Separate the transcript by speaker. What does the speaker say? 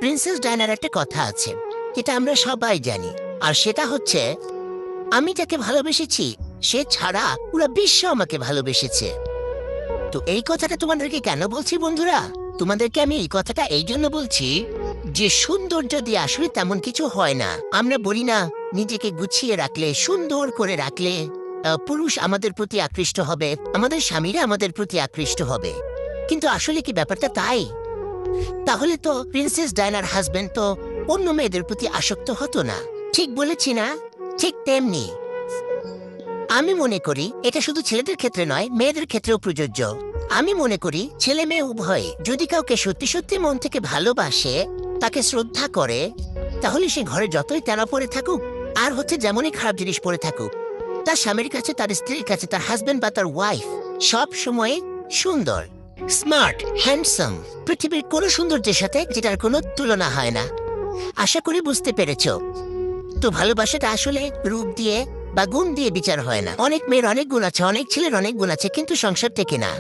Speaker 1: Princess ডায়নার একটা কথা আছে, যেটা আমরা সবাই জানি। আর সেটা হচ্ছে, আমি যাকে ভালোবেসেছি সে ছাড়া পুরো বিশ্ব আমাকে ভালোবেসেছে। তো এই কথাটা তোমাদেরকে কেন বলছি বন্ধুরা? তোমাদেরকে আমি এই কথাটা এই জন্য বলছি যে সৌন্দর্য দিয়ে আসলে তেমন কিছু হয় না। আমরা বলি না, নিজেকে গুছিয়ে রাখলে, সুন্দর করে রাখলে পুরুষ আমাদের প্রতি আকৃষ্ট হবে, আমাদের স্বামীরা আমাদের প্রতি আকৃষ্ট হবে। কিন্তু আসলে কি ব্যাপারটা তাই? তাহলে তো প্রিন্সেস ডায়নার হাজবেন্ড তো অন্য মেয়েদের প্রতি আসক্ত হতো না। ঠিক বলেছি না? ঠিক তেমনি আমি মনে করি এটা শুধু ছেলেদের ক্ষেত্রে নয়, মেয়েদের ক্ষেত্রেও প্রযোজ্য। আমি মনে করি ছেলে মেয়ে উভয় যদি কাউকে সত্যি সত্যি মন থেকে ভালোবাসে, তাকে শ্রদ্ধা করে, তাহলে সে ঘরে যতই তেনা পড়ে থাকুক, আর হচ্ছে যেমনই খারাপ জিনিস পড়ে থাকুক, তার স্বামীর কাছে, তার স্ত্রীর কাছে, তার হাজবেন্ড বা তার ওয়াইফ সব সময় সুন্দর, স্মার্ট, হ্যান্ডসাম, পৃথিবীর কোনো সৌন্দর্যের সাথে যেটার কোনো তুলনা হয় না। আশা করি বুঝতে পেরেছো। তো ভালোবাসাটা আসলে রূপ দিয়ে বা গুণ দিয়ে বিচার হয় না। অনেক মেয়ের অনেক গুণ আছে, অনেক ছেলের অনেক গুণ আছে, কিন্তু সংসার টেকে না।